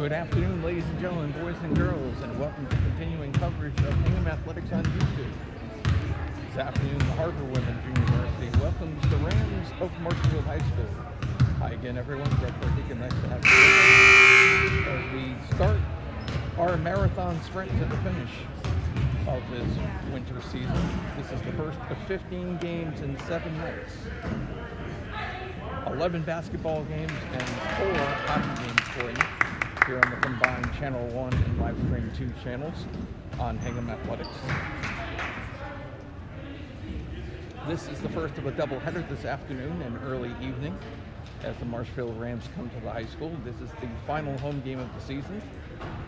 Good afternoon, ladies and gentlemen, boys and girls, and welcome to continuing coverage of Hingham Athletics on YouTube. This afternoon, the Harborwomen Junior Varsity welcomes the Rams of Marshfield High School. Hi again, everyone. Brett Burdick, nice to have you with us as we start our marathon sprint to the finish of this winter season. This is the first of 15 games in 7 nights. 11 basketball games and 4 hockey games for you here on the combined Channel 1 and Livestream 2 channels on Hingham Athletics. This is the first of a doubleheader this afternoon and early evening as the Marshfield Rams come to the high school. This is the final home game of the season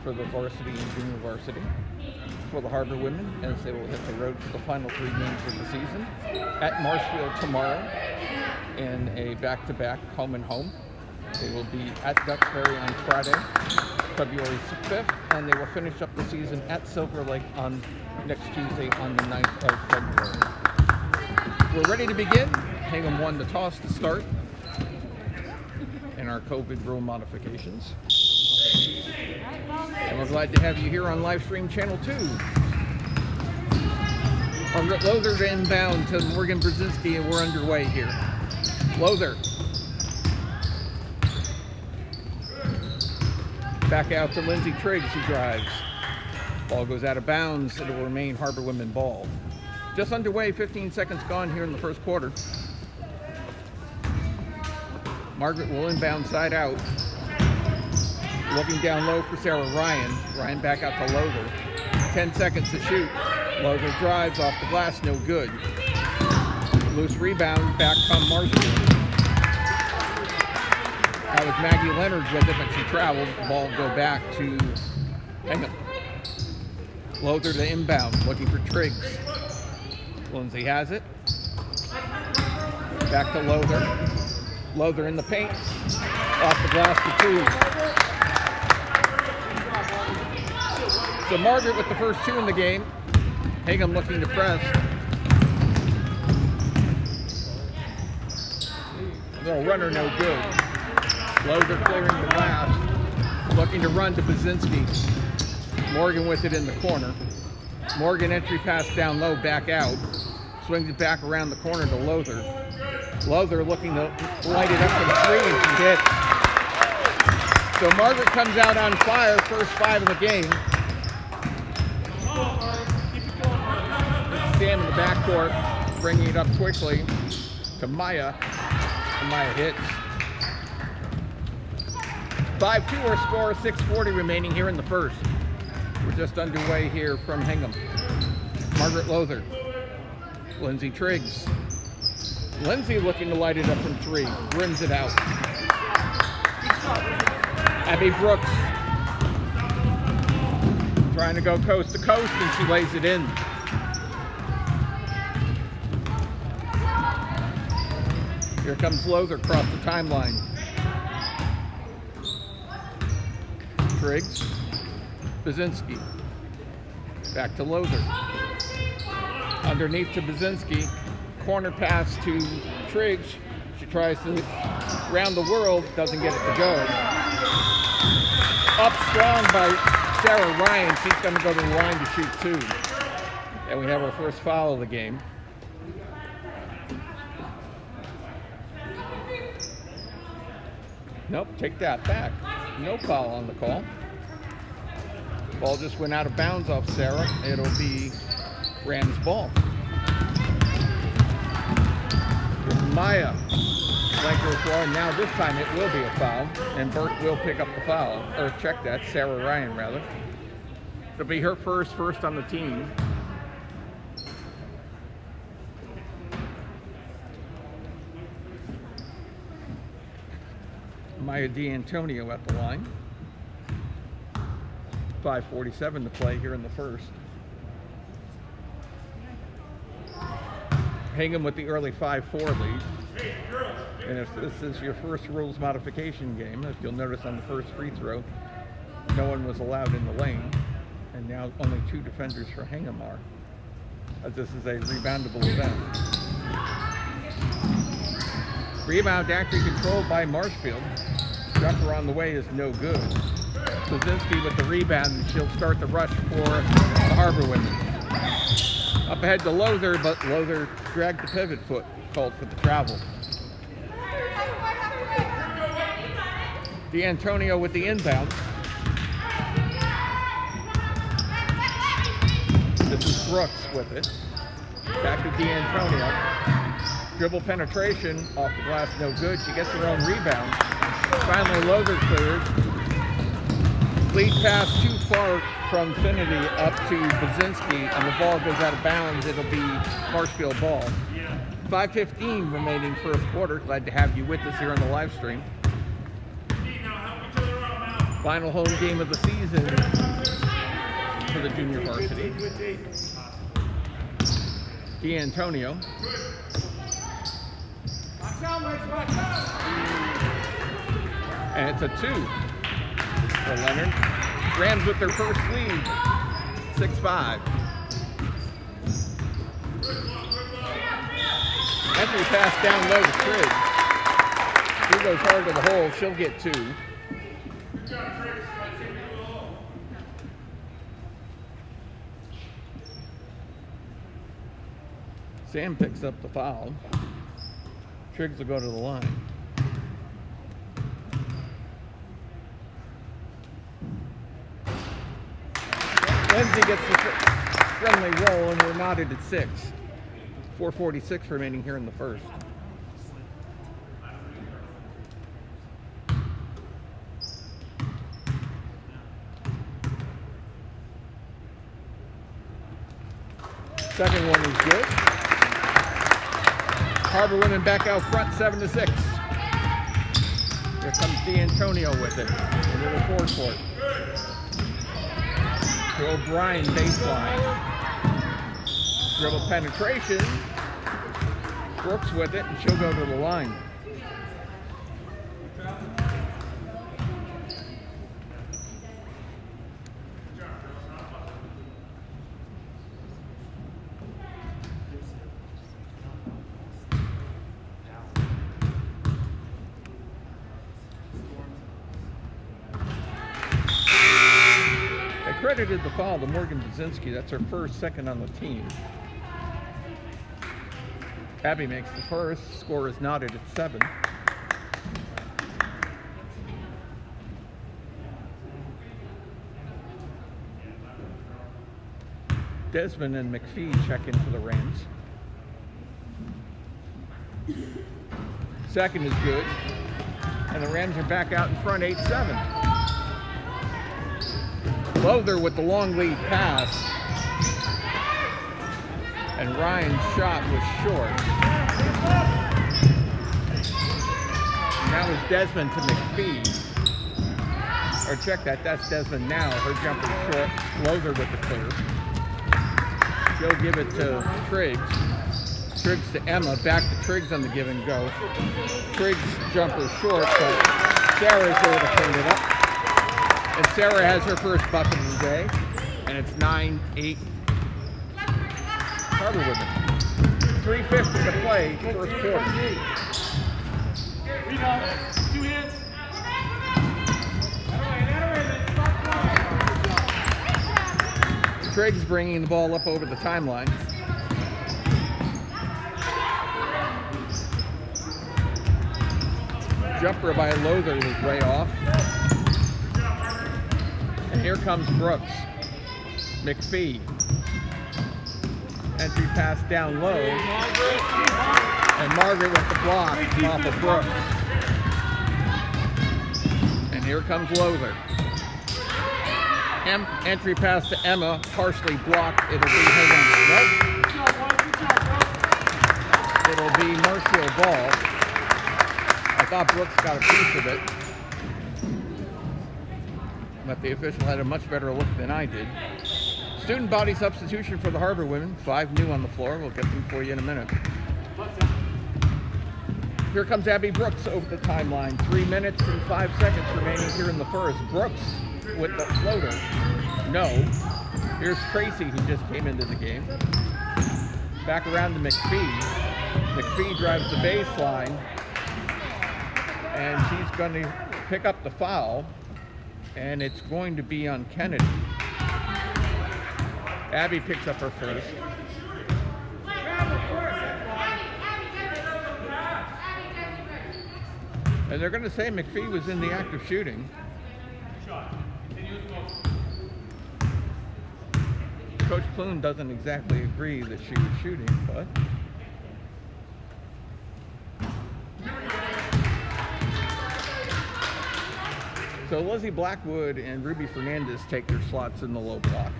for the varsity and junior varsity for the Harborwomen as they will hit the road for the final 3 games of the season at Marshfield tomorrow in a back-to-back home and home. They will be at Duxbury on Friday, February 5th, and they will finish up the season at Silver Lake on next Tuesday on the 9th of February. We're ready to begin. Hingham won the toss to start in our COVID rule modifications. And we're glad to have you here on Livestream Channel 2. Margaret Lother inbound to Morgan Brzezinski, and we're underway here. Lother. Back out to Lindsay Triggs, who drives. Ball goes out of bounds. It will remain Harborwomen ball. Just underway, 15 seconds gone here in the first quarter. Margaret will inbound side out. Looking down low for Sarah Ryan. Ryan back out to Lother. 10 seconds to shoot. Lother drives off the glass, no good. Loose rebound, back from Marshfield. That was Maggie Leonard with it, but she traveled. The ball will go back to Hingham. Lother to inbound, looking for Triggs. Lindsay has it. Back to Lother. Lother in the paint. Off the glass for 2. So Margaret with the first 2 in the game. Hingham looking to press. Little runner, no good. Lother clearing the glass. Looking to run to Brzezinski. Morgan with it in the corner. Morgan entry pass down low, back out. Swings it back around the corner to Lother. Lother looking to light it up from 3, and she hits. So Margaret comes out on fire, first 5 of the game. Stand in the backcourt, bringing it up quickly to Maya. And Maya hits. 5-2 our score, 6:40 remaining here in the first. We're just underway here from Hingham. Margaret Lother. Lindsay Triggs. Lindsay looking to light it up from 3. Rims it out. Abby Brooks. Trying to go coast to coast, and she lays it in. Here comes Lother across the timeline. Triggs. Brzezinski. Back to Lother. Underneath to Brzezinski. Corner pass to Triggs. She tries to round the world, doesn't get it to go. Up strong by Sarah Ryan. She's going to go to the line to shoot 2. And we have our first foul of the game. Nope, take that back. No foul on the call. Ball just went out of bounds off Sarah. It'll be Rams ball. Maya, flanker floor. Now this time it will be a foul, and Burt will pick up the foul, or check that. Sarah Ryan rather. It'll be her first on the team. Maya D'Antonio at the line. 5:47 to play here in the first. Hingham with the early 5-4 lead. And if this is your first rules modification game, as you'll notice on the first free throw, no one was allowed in the lane. And now only 2 defenders for Hingham are, as this is a reboundable event. Rebound actually controlled by Marshfield. Jumper on the way is no good. Basinski with the rebound, and she'll start the rush for the Harborwomen. Up ahead to Lothar, but Lothar dragged the pivot foot, called for the travel. D'Antonio with the inbound. This is Brooks with it. Back to D'Antonio. Dribble penetration off the glass, no good. She gets her own rebound. Finally, Lothar clears. Lead pass too far from Finity up to Basinski, and the ball goes out of bounds. It'll be Marshfield ball. 5:15 remaining first quarter. Glad to have you with us here on the live stream. Final home game of the season for the junior varsity. D'Antonio. And it's a 2 for Leonard. Rams with their first lead, 6-5. Entry pass down low to Triggs. She goes hard to the hole, she'll get 2. Sam picks up the foul. Triggs will go to the line. Lindsay gets the friendly roll, and we're knotted at 6. 4:46 remaining here in the first. Second one is good. Harborwomen back out front, 7-6. Here comes D'Antonio with it into the forecourt. To O'Brien baseline. Dribble penetration. Brooks with it, and she'll go to the line. Credited the foul to Morgan Basinski. That's her first, second on the team. Abby makes the first. Score is knotted at 7. Desmond and McPhee check in for the Rams. Second is good. And the Rams are back out in front, 8-7. Lothar with the long lead pass, and Ryan's shot was short. Now it's Desmond to McPhee. Or check that, that's Desmond now. Her jumper short. Lothar with the clear. She'll give it to Triggs. Triggs to Emma. Back to Triggs on the give and go. Triggs jumper short, but Sarah's there to clean it up. And Sarah has her first bucket of the day, and it's 9-8 Harborwomen. 3:50 to play, first quarter. Rebound, 2 hands. Triggs bringing the ball up over the timeline. Jumper by Lothar was way off. And here comes Brooks. McPhee. Entry pass down low. And Margaret with the block off of Brooks. And here comes Lothar. Entry pass to Emma, partially blocked. It'll be Marshfield ball. I thought Brooks got a piece of it. But the official had a much better look than I did. Student body substitution for the Harborwomen. 5 new on the floor. We'll get them for you in a minute. Here comes Abby Brooks over the timeline. 3 minutes and 5 seconds remaining here in the first. Brooks with the floater. No. Here's Tracy, who just came into the game. Back around to McPhee. McPhee drives the baseline. And she's going to pick up the foul. and it's going to be on Kennedy. Abby picks up her first. And they're going to say McPhee was in the act of shooting. Coach Plume doesn't exactly agree that she was shooting, but... So Lizzie Blackwood and Ruby Fernandez take their slots in the low block.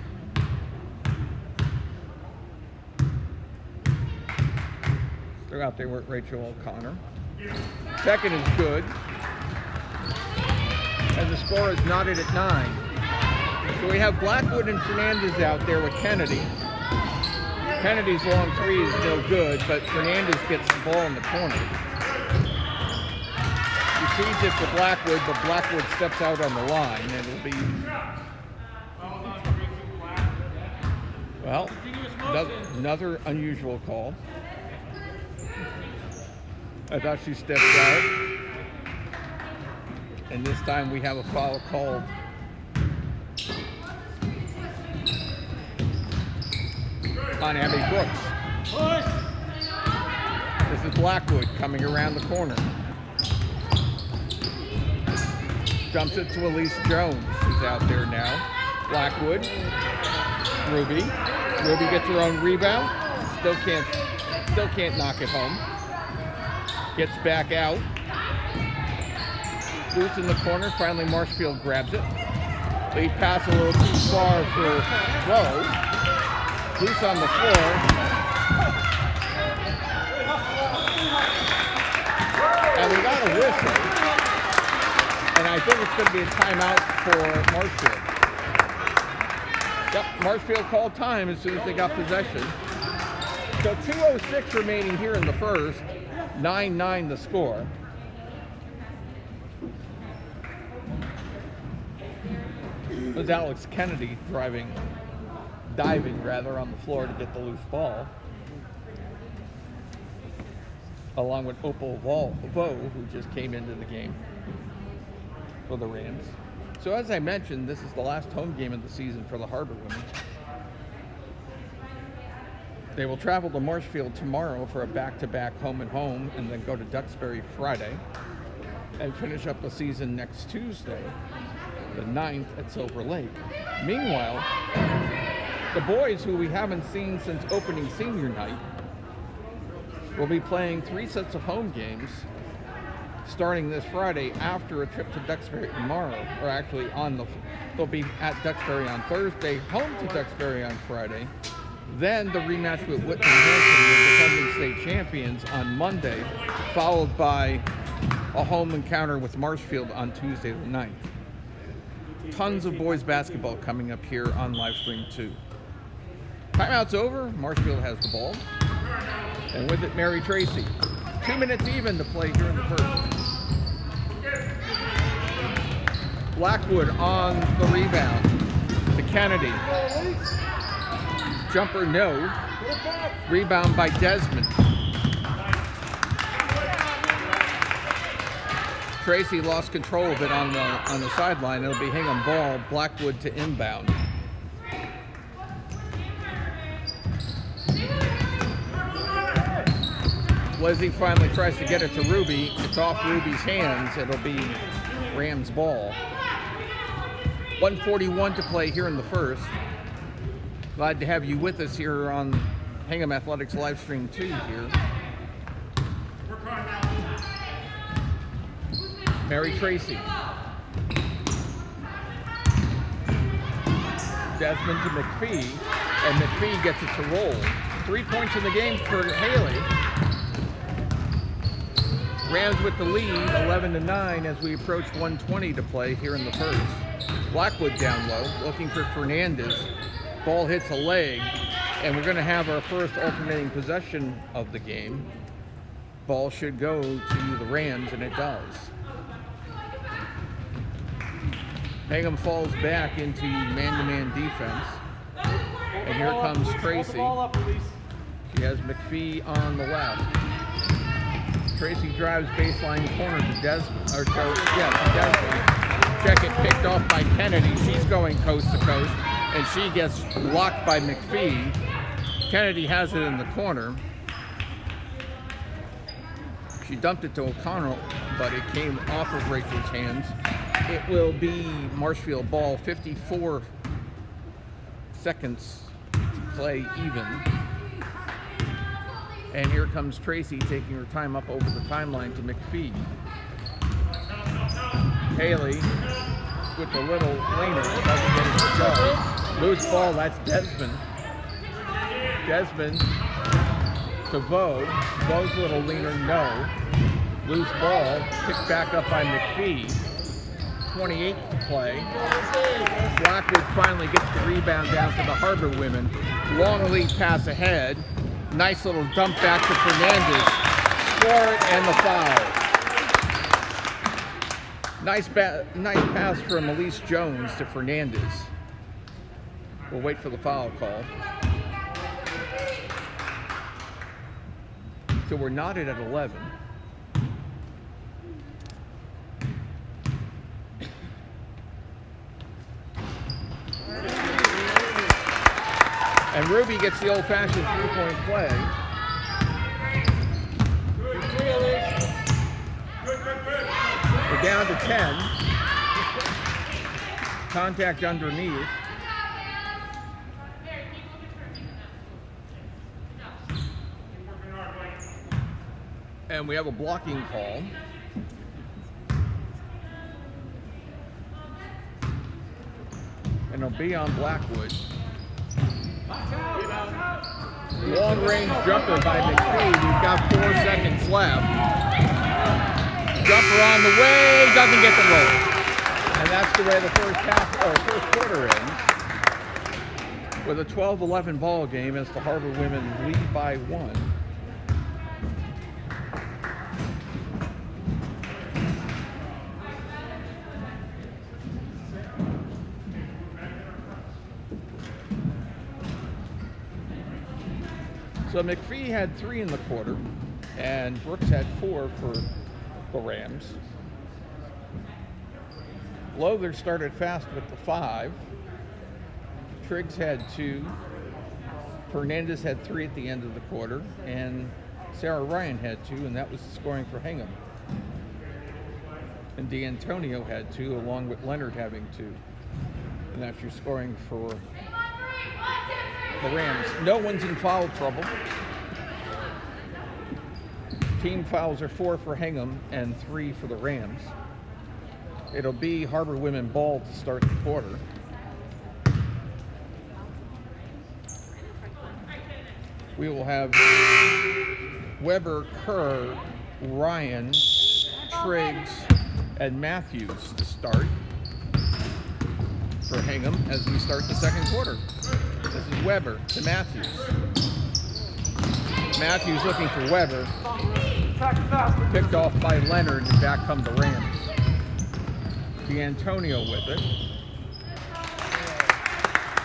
They're out there with Rachel O'Connor. Second is good. And the score is knotted at 9. So we have Blackwood and Fernandez out there with Kennedy. Kennedy's long three is no good, but Fernandez gets the ball in the corner. She feeds it to Blackwood, but Blackwood steps out on the line, and it'll be... Well, another unusual call. I thought she stepped out. And this time we have a foul called on Abby Brooks. This is Blackwood coming around the corner. Dumps it to Elise Jones, who's out there now. Blackwood, Ruby. Ruby gets her own rebound. Still can't knock it home. Gets back out. Loose in the corner. Finally, Marshfield grabs it. Lead pass a little too far for Rowe. Loose on the floor. And we got a whistle. And I think it's going to be a timeout for Marshfield. Yep, Marshfield called time as soon as they got possession. So 2:06 remaining here in the first. 9-9 the score. It was Alex Kennedy diving on the floor to get the loose ball. Along with Opal Vo, who just came into the game for the Rams. So as I mentioned, this is the last home game of the season for the Harborwomen. They will travel to Marshfield tomorrow for a back-to-back home and home, and then go to Duxbury Friday, and finish up the season next Tuesday, the 9th at Silver Lake. Meanwhile, the boys, who we haven't seen since opening senior night, will be playing 3 sets of home games starting this Friday after a trip to Duxbury tomorrow, or actually they'll be at Duxbury on Thursday, home to Duxbury on Friday. Then the rematch with Whitman Hanson, the defending state champions, on Monday, followed by a home encounter with Marshfield on Tuesday the 9th. Tons of boys basketball coming up here on Livestream 2. Timeout's over. Marshfield has the ball. And with it, Mary Tracy. 2 minutes even to play here in the first. Blackwood on the rebound to Kennedy. Jumper no. Rebound by Desmond. Tracy lost control of it on the sideline. It'll be Hingham ball. Blackwood to inbound. Lizzie finally tries to get it to Ruby. It's off Ruby's hands. It'll be Rams ball. 1:41 to play here in the first. Glad to have you with us here on Hingham Athletics Livestream 2 here. Mary Tracy. Desmond to McPhee, and McPhee gets it to roll. 3 points in the game for Haley. Rams with the lead, 11-9, as we approach 1:20 to play here in the first. Blackwood down low, looking for Fernandez. Ball hits a leg, and we're going to have our first alternating possession of the game. Ball should go to the Rams, and it does. Hingham falls back into man-to-man defense. And here comes Tracy. She has McPhee on the left. Tracy drives baseline corner to Desmond. To Desmond. Check it, picked off by Kennedy. She's going coast to coast, and she gets blocked by McPhee. Kennedy has it in the corner. She dumped it to O'Connell, but it came off of Rachel's hands. It will be Marshfield ball, 54 seconds to play even. And here comes Tracy taking her time up over the timeline to McPhee. Haley with the little laner, doesn't get it to go. Loose ball, that's Desmond. Desmond to Vogue. Vogue's little leaner, no. Loose ball, picked back up by McPhee. 28 to play. Blackwood finally gets the rebound down to the Harborwomen. Long lead pass ahead. Nice little dump back to Fernandez. Score it and the foul. Nice pass from Elise Jones to Fernandez. We'll wait for the foul call. So we're knotted at 11. And Ruby gets the old-fashioned three-point play. We're down to 10. Contact underneath. And we have a blocking call. And it'll be on Blackwood. Long range jumper by McPhee. We've got 4 seconds left. Jumper on the way, doesn't get the roll. And that's the way the first quarter ends. With a 12-11 ball game as the Harborwomen lead by 1. So McPhee had 3 in the quarter, and Brooks had 4 for the Rams. Lowther started fast with the 5. Triggs had 2. Fernandez had 3 at the end of the quarter, and Sarah Ryan had 2, and that was the scoring for Hingham. And D'Antonio had 2, along with Leonard having 2. And that's your scoring for the Rams. No one's in foul trouble. Team fouls are 4 for Hingham and 3 for the Rams. It'll be Harborwomen ball to start the quarter. We will have Weber, Kerr, Ryan, Triggs, and Matthews to start for Hingham as we start the second quarter. This is Weber to Matthews. Matthews looking for Weber. Picked off by Leonard, and back come the Rams. D'Antonio with it.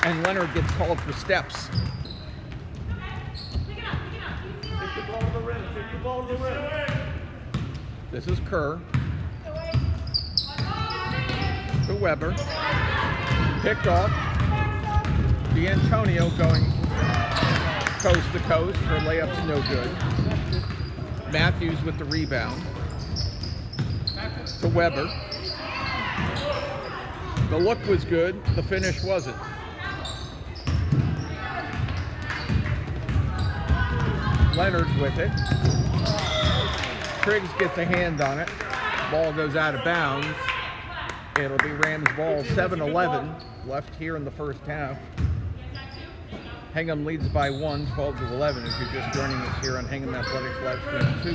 And Leonard gets called for steps. Take the ball to the rim. Take the ball to the rim. This is Kerr. To Weber. Picked off. D'Antonio going coast to coast. Her layup's no good. Matthews with the rebound. To Weber. The look was good. The finish wasn't. Leonard with it. Triggs gets a hand on it. Ball goes out of bounds. It'll be Rams ball. 7-11 left here in the first half. Hingham leads by 1, 12-11, if you're just joining us here on Hingham Athletics Live Stream 2.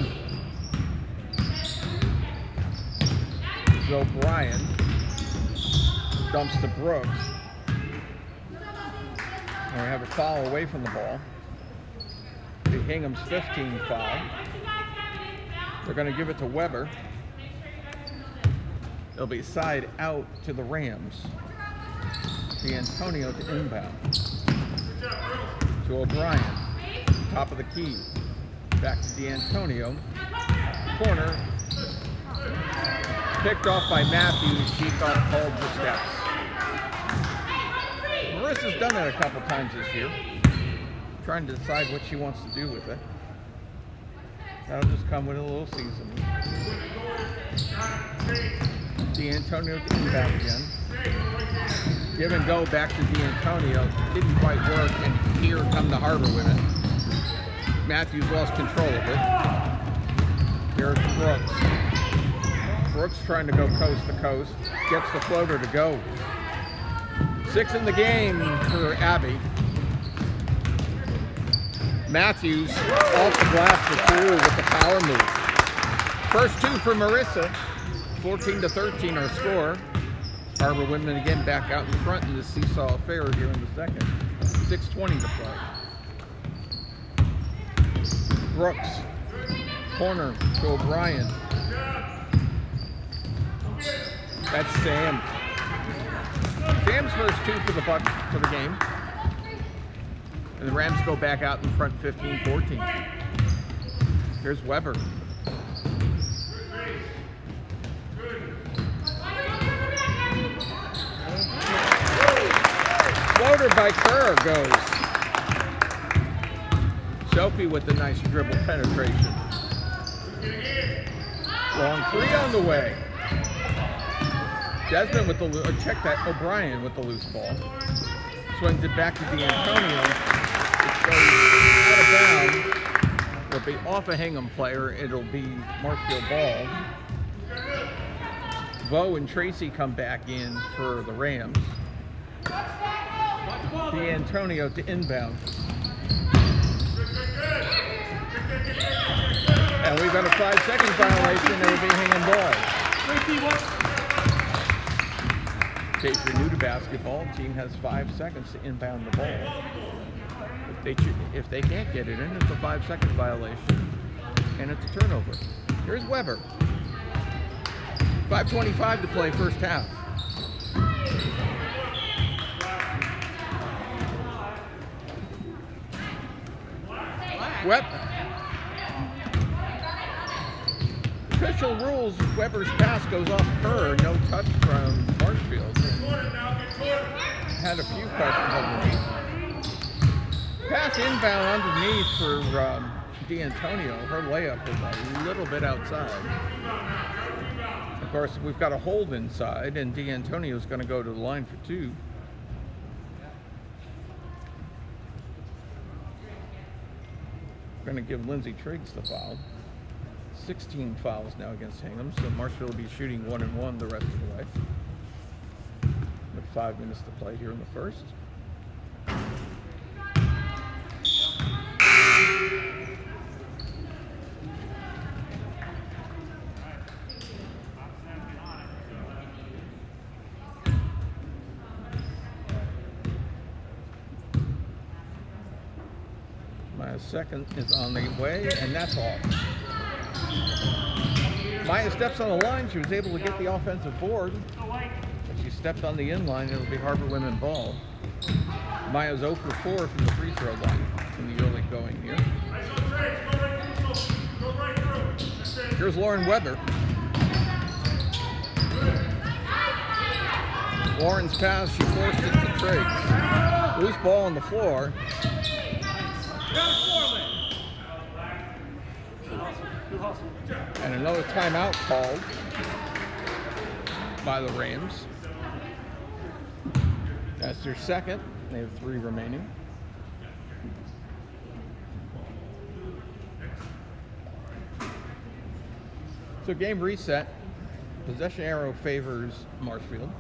So O'Brien dumps to Brooks. And we have a foul away from the ball. The Hingham's 15 foul. They're going to give it to Weber. It'll be side out to the Rams. D'Antonio to inbound. To O'Brien. Top of the key. Back to D'Antonio. Corner. picked off by Matthews. She got called for steps. Marissa's done that a couple times this year. Trying to decide what she wants to do with it. That'll just come with a little seasoning. D'Antonio to inbound again. Give and go back to D'Antonio. Didn't quite work, and here come the Harborwomen. Matthews lost control of it. Here's Brooks. Brooks trying to go coast to coast. Gets the floater to go. 6 in the game for Abby. Matthews off the glass for 2 with the power move. First 2 for Marissa. 14-13 our score. Harborwomen again back out in front in the seesaw affair here in the second. 6:20 to play. Brooks. Corner to O'Brien. That's Sam. Sam's first 2 for the Bucks for the game. And the Rams go back out in front 15-14. Here's Weber. Floater by Kerr goes. Sophie with the nice dribble penetration. Long 3 on the way. Desmond with the check that O'Brien with the loose ball. Swings it back to D'Antonio. It goes out of bounds. It'll be off a Hingham player. It'll be Marshfield ball. Bo and Tracy come back in for the Rams. D'Antonio to inbound. And we've got a 5-second violation. It'll be Hingham ball. In case you're new to basketball, the team has 5 seconds to inbound the ball. If they can't get it in, it's a 5-second violation, and it's a turnover. Here's Weber. 5:25 to play first half. Official rules, Weber's pass goes off her, no touch from Marshfield. Had a few questions underneath. Pass inbound underneath for D'Antonio. Her layup is a little bit outside. Of course, we've got a hold inside, and D'Antonio's going to go to the line for 2. We're going to give Lindsay Triggs the foul. 16 fouls now against Hingham, so Marshfield will be shooting 1-1 the rest of the way. With 5 minutes to play here in the first. My second is on the way, and that's off. Maya steps on the line. She was able to get the offensive board. But she stepped on the inline. It'll be Harborwomen ball. Maya's 0 for 4 from the free throw line in the early going here. Here's Lauren Weber. Lauren's pass, she forced it to Triggs. Loose ball on the floor. And another timeout called by the Rams. That's their second. They have 3 remaining. So game reset. Possession arrow favors Marshfield.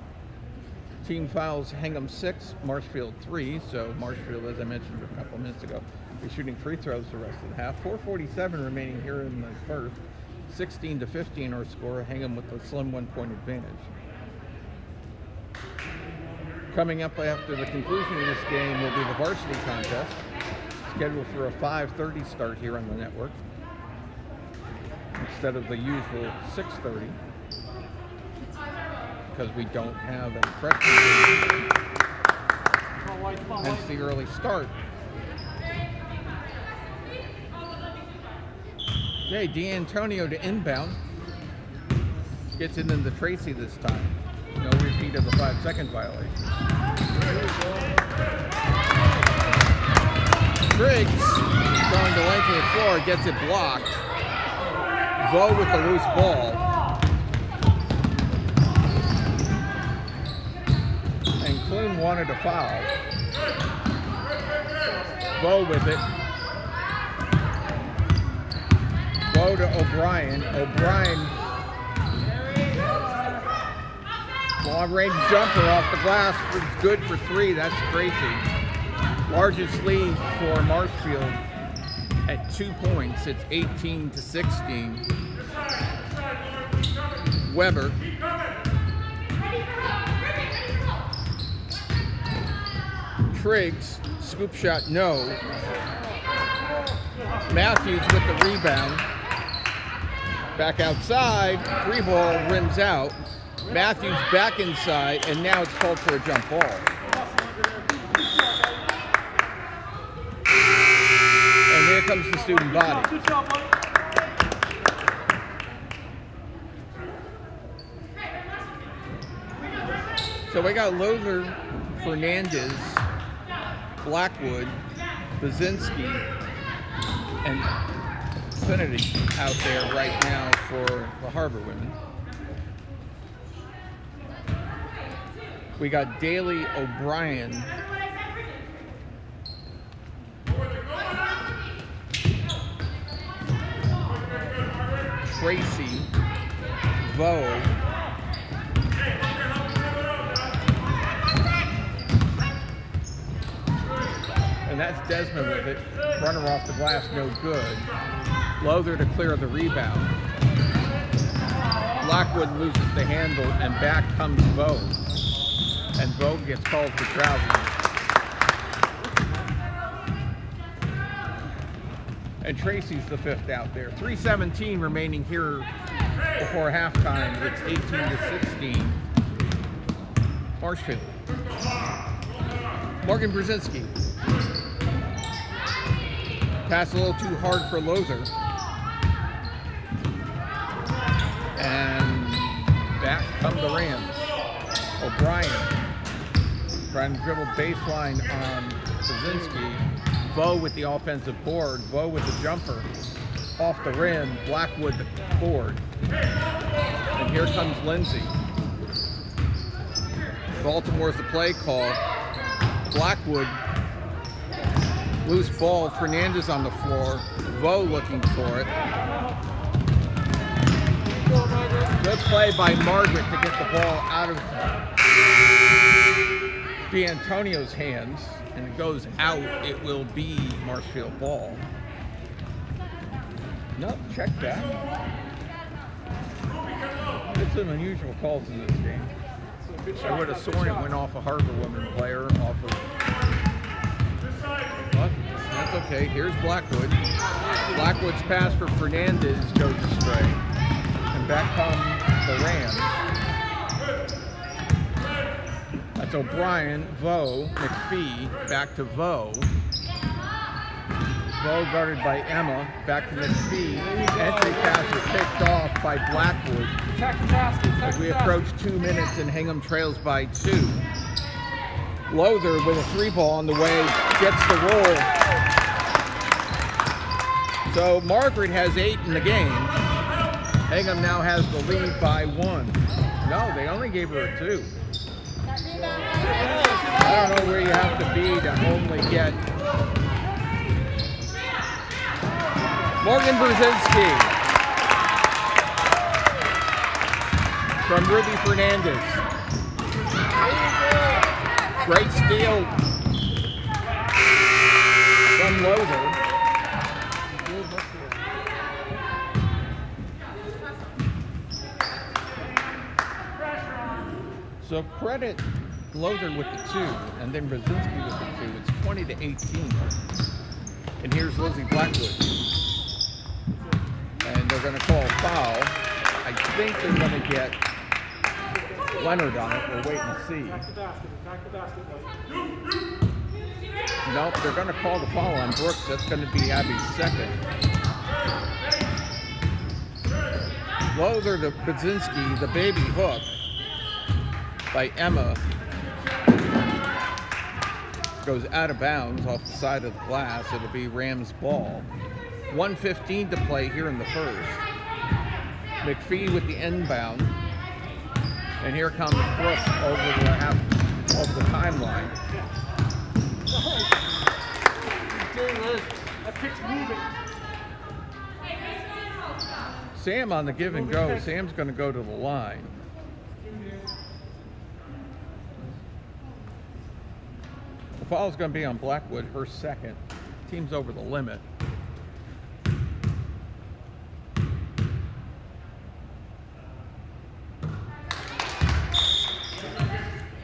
Team fouls Hingham 6, Marshfield 3. So Marshfield, as I mentioned a couple minutes ago, is shooting free throws the rest of the half. 4:47 remaining here in the first. 16-15 our score. Hingham with a slim 1-point advantage. Coming up after the conclusion of this game will be the varsity contest, scheduled for a 5:30 start here on the network instead of the usual 6:30 because we don't have any freshmen. Hence the early start. Okay, D'Antonio to inbound. Gets it into Tracy this time. No repeat of the 5-second violation. Triggs going to length of the floor, gets it blocked. Vo with the loose ball. And Clune wanted a foul. Vo with it. Vo to O'Brien. O'Brien. Long-range jumper off the glass. It's good for 3. That's Tracy. Largest lead for Marshfield at 2 points. It's 18-16. Weber. Triggs, scoop shot, no. Matthews with the rebound. Back outside, 3-ball rims out. Matthews back inside, and now it's called for a jump ball. And here comes the student body. So we got Lothar, Fernandez, Blackwood, Baczynski, and Finity out there right now for the Harborwomen. We got Daly, O'Brien, Tracy, Vo, and that's Desmond with it. Runner off the glass, no good. Lothar to clear the rebound. Blackwood loses the handle, and back comes Vo. And Vo gets called for traveling. And Tracy's the 5th out there. 3:17 remaining here before halftime. It's 18-16. Marshfield. Morgan Brzezinski. Pass a little too hard for Lothar. And back come the Rams. O'Brien. Trying to dribble baseline on Brzezinski. Vo with the offensive board. Vo with the jumper. Off the rim. Blackwood the board. And here comes Lindsay. Baltimore's the play call. Blackwood. Loose ball. Fernandez on the floor. Vo looking for it. Good play by Margaret to get the ball out of D'Antonio's hands, and it goes out. It will be Marshfield ball. Nope, check that. There's some unusual calls in this game. I would have sworn it went off a Harborwomen player, off of. But that's okay. Here's Blackwood. Blackwood's pass for Fernandez goes astray. And back come the Rams. That's O'Brien, Vo, McPhee, back to Vo. Vo guarded by Emma, back to McPhee. Entry pass is picked off by Blackwood. As we approach 2 minutes and Hingham trails by 2. Lothar with a 3-ball on the way, gets the roll. So Margaret has 8 in the game. Hingham now has the lead by 1. No, they only gave her a 2. I don't know where you have to be to only get Morgan Brzezinski from Ruby Fernandez. Great steal from Lothar. So credit Lothar with the 2, and then Brzezinski with the 2. It's 20-18. And here's Lizzie Blackwood. And they're going to call a foul. I think they're going to get Leonard on it. We'll wait and see. Nope, they're going to call the foul on Brooks. That's going to be Abby's 2nd. Lothar to Brzezinski, the baby hook by Emma goes out of bounds off the side of the glass. It'll be Rams ball. 1:15 to play here in the first. McPhee with the inbound. And here comes Brooks over the timeline. That kick's moving. Sam on the give and go. Sam's going to go to the line. The foul's going to be on Blackwood, her second. Team's over the limit.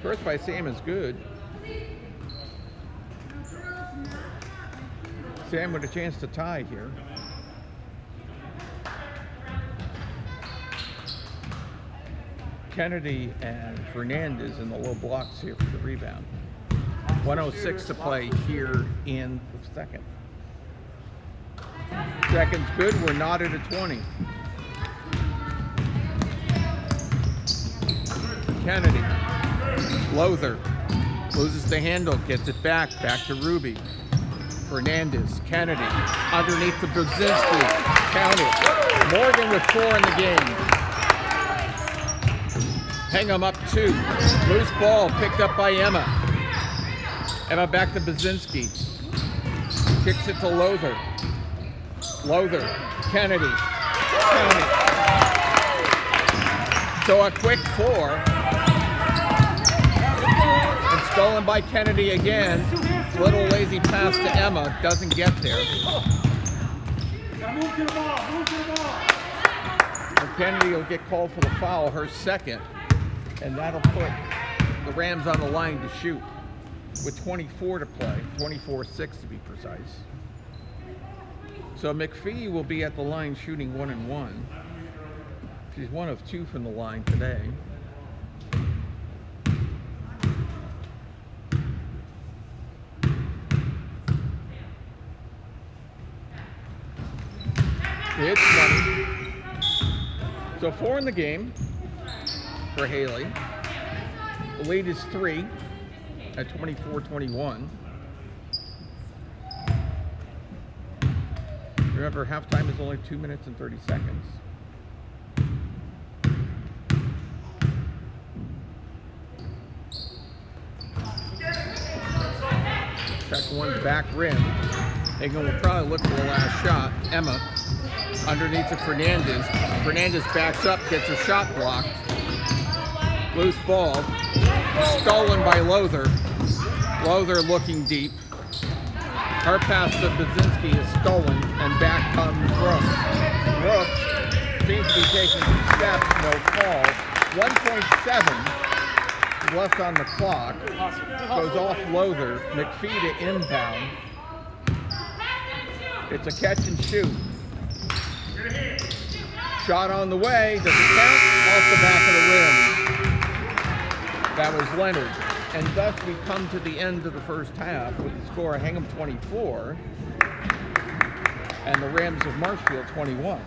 First by Sam is good. Sam with a chance to tie here. Kennedy and Fernandez in the low blocks here for the rebound. 1:06 to play here in the second. Second's good. We're knotted at 20. Kennedy. Lothar. Loses the handle. Gets it back. Back to Ruby. Fernandez. Kennedy. Underneath the Brzezinski. Count it. Morgan with 4 in the game. Hingham up 2. Loose ball picked up by Emma. Emma back to Brzezinski. Kicks it to Lothar. Lothar. Kennedy. Count it. So a quick 4. And stolen by Kennedy again. Little lazy pass to Emma. Doesn't get there. Move to the ball. Move to the ball. And Kennedy will get called for the foul, her second. And that'll put the Rams on the line to shoot with 24 to play, 24-6 to be precise. So McPhee will be at the line shooting 1-1. She's 1 of 2 from the line today. It's 20. So 4 in the game for Haley. The lead is 3 at 24-21. Remember, halftime is only 2 minutes and 30 seconds. Check one's back rim. Hagan will probably look for the last shot. Emma underneath to Fernandez. Fernandez backs up, gets her shot blocked. Loose ball. Stolen by Lothar. Lothar looking deep. Her pass to Brzezinski is stolen, and back comes Brooks. Brooks seems to be taking some steps, no call. 1.7 is left on the clock. Goes off Lothar. McPhee to inbound. It's a catch and shoot. Shot on the way. Does it count? Off the back of the rim. That was Leonard. And thus we come to the end of the first half with the score of Hingham 24 and the Rams of Marshfield 21.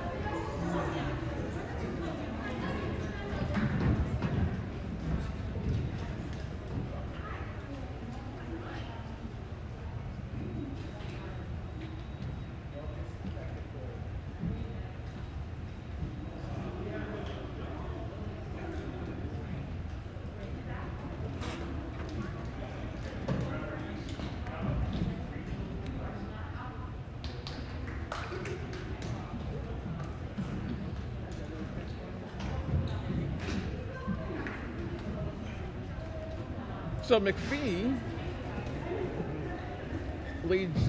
So McPhee leads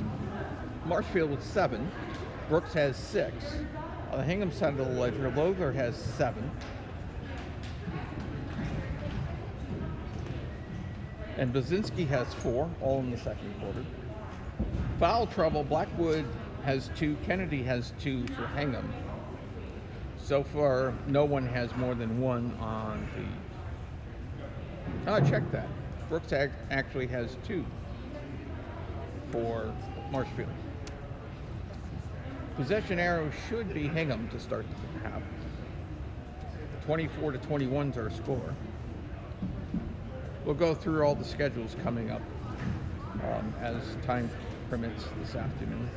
Marshfield with 7. Brooks has 6. On the Hingham side of the ledger, Lothar has 7. And Brzezinski has 4, all in the second quarter. Foul trouble, Blackwood has 2, Kennedy has 2 for Hingham. So far, no one has more than 1 on the... check that. Brooks actually has 2 for Marshfield. Possession arrow should be Hingham to start the half. 24-21 is our score. We'll go through all the schedules coming up as time permits this afternoon.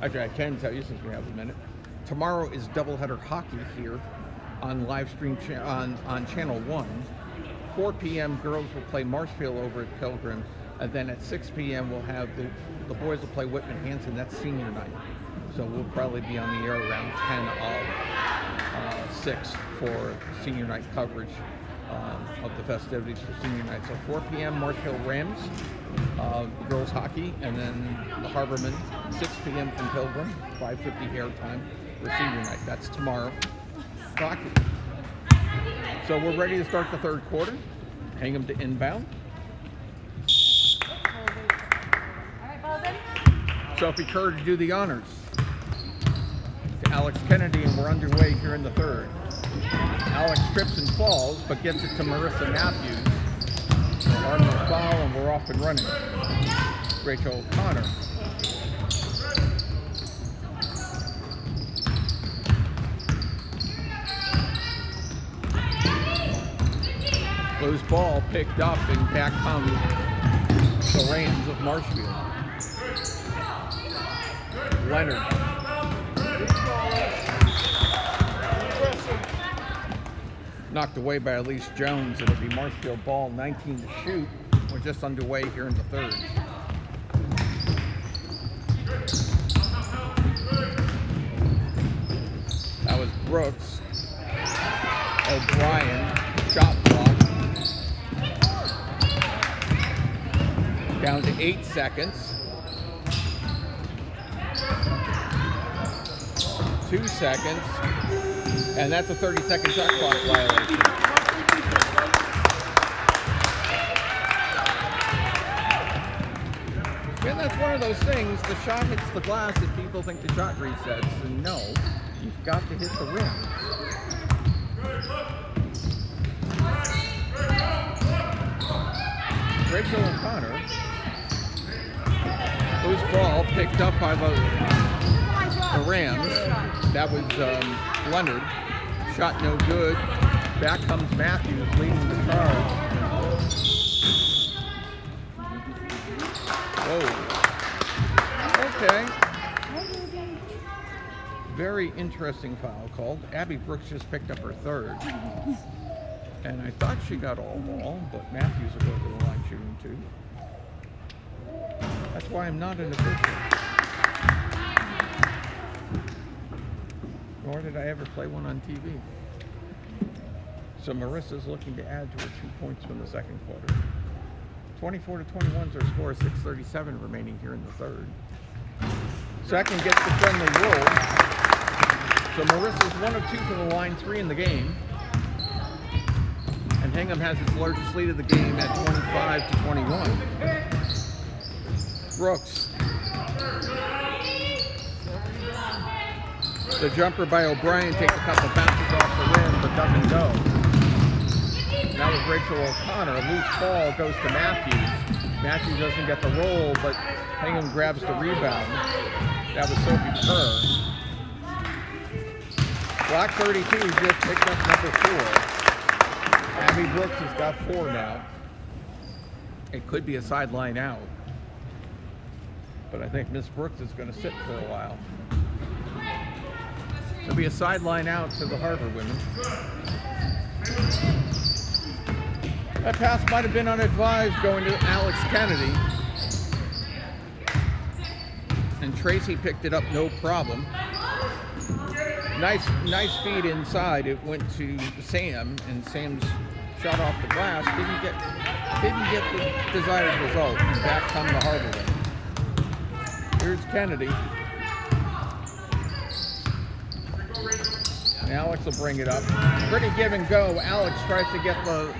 Actually, I can tell you since we have a minute. Tomorrow is doubleheader hockey here on live stream on Channel 1. 4 p.m. girls will play Marshfield over at Pilgrim, and then at 6 p.m. we'll have the boys will play Whitman-Hanson. That's senior night. So we'll probably be on the air around 10 of 6 for senior night coverage of the festivities for senior night. So 4 p.m. Marshfield Rams, girls hockey, and then the Harborwomen, 6 p.m. from Pilgrim, 5:50 airtime for senior night. That's tomorrow. Hockey. So we're ready to start the third quarter. Hingham to inbound. Sophie Kerr to do the honors. To Alex Kennedy, and we're underway here in the third. Alex trips and falls, but gets it to Marissa Matthews. Cardinal foul, and we're off and running. Rachel O'Connor. Loose ball picked up, and back come the Rams of Marshfield. Leonard. Knocked away by Elise Jones. It'll be Marshfield ball, 19 to shoot. We're just underway here in the third. That was Brooks. O'Brien, shot block. Down to 8 seconds. 2 seconds. And that's a 30-second shot clock violation. And that's one of those things, the shot hits the glass and people think the shot resets. And no, you've got to hit the rim. Rachel O'Connor. Loose ball picked up by the Rams. That was Leonard. Shot no good. Back comes Matthews leading the charge. Whoa. Okay. Very interesting foul called. Abby Brooks just picked up her third. And I thought she got all ball, but Matthews will go to the line shooting too. That's why I'm not an official. Nor did I ever play one on TV. So Marissa's looking to add to her 2 points from the second quarter. 24-21 is our score, 6:37 remaining here in the third. Second gets the friendly roll. So Marissa's 1 of 2 from the line, 3 in the game. And Hingham has its largest lead of the game at 25-21. Brooks. The jumper by O'Brien takes a couple bounces off the rim, but doesn't go. That was Rachel O'Connor. A loose ball goes to Matthews. Matthews doesn't get the roll, but Hingham grabs the rebound. That was Sophie Kerr. Block 32 just picked up number 4. Abby Brooks has got 4 now. It could be a sideline out, but I think Miss Brooks is going to sit for a while. It'll be a sideline out to the Harborwomen. That pass might have been unadvised going to Alex Kennedy. And Tracy picked it up no problem. Nice feed inside. It went to Sam, and Sam's shot off the glass didn't get the desired result. And back come the Harborwomen. Here's Kennedy. Alex will bring it up. Pretty give and go. Alex tries to make the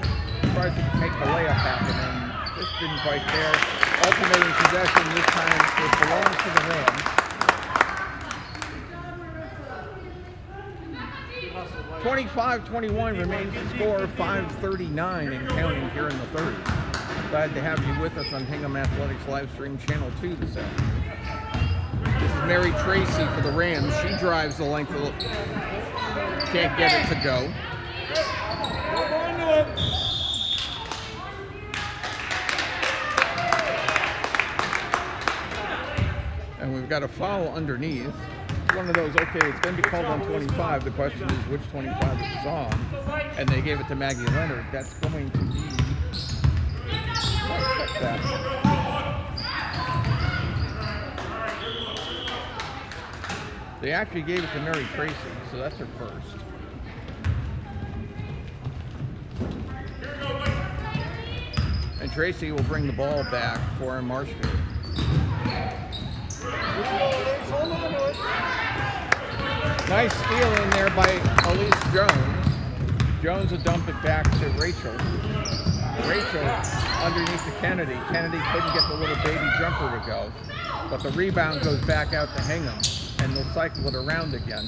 layup happen, and just didn't quite there. Ultimating possession this time, it belongs to the Rams. 25-21 remains the score, 5:39 and counting here in the third. Glad to have you with us on Hingham Athletics live stream channel 2 this afternoon. This is Mary Tracy for the Rams. She drives the length of the... Can't get it to go. And we've got a foul underneath. One of those, okay, it's going to be called on 25. The question is which 25 it was on. And they gave it to Maggie Leonard. That's going to be... I'll check that. They actually gave it to Mary Tracy, so that's her first. And Tracy will bring the ball back for Marshfield. Nice steal in there by Elise Jones. Jones will dump it back to Rachel. Rachel underneath to Kennedy. Kennedy couldn't get the little baby jumper to go, but the rebound goes back out to Hingham, and they'll cycle it around again.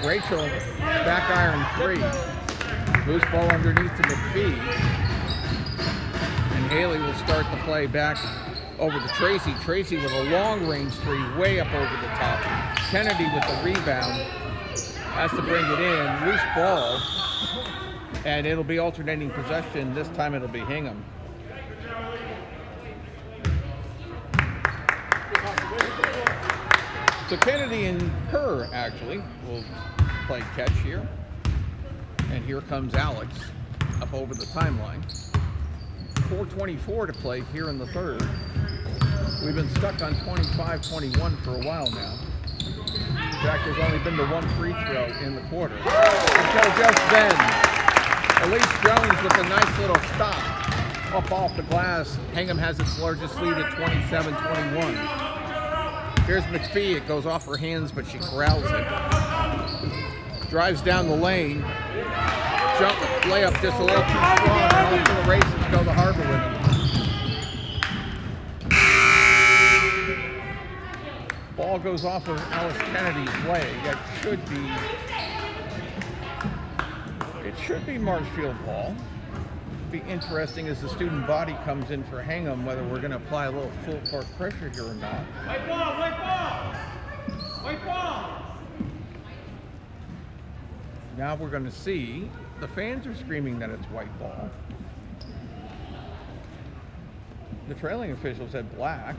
Rachel, back iron three. Loose ball underneath to McPhee. And Haley will start the play back over to Tracy. Tracy with a long range three way up over the top. Kennedy with the rebound. Has to bring it in. Loose ball. And it'll be alternating possession. This time it'll be Hingham. So Kennedy and Kerr actually will play catch here. And here comes Alex up over the timeline. 4:24 to play here in the third. We've been stuck on 25-21 for a while now. In fact, there's only been the one free throw in the quarter. Until just then, Elise Jones with a nice little stop up off the glass. Hingham has its largest lead at 27-21. Here's McPhee. It goes off her hands, but she corrals it. Drives down the lane. Jump layup just a little too strong, and off to the races go the Harborwomen. Ball goes off of Alice Kennedy's leg. That should be Marshfield ball. Be interesting as the student body comes in for Hingham whether we're going to apply a little full court pressure here or not. White ball, white ball, white ball. Now we're going to see the fans are screaming that it's white ball. The trailing officials said black.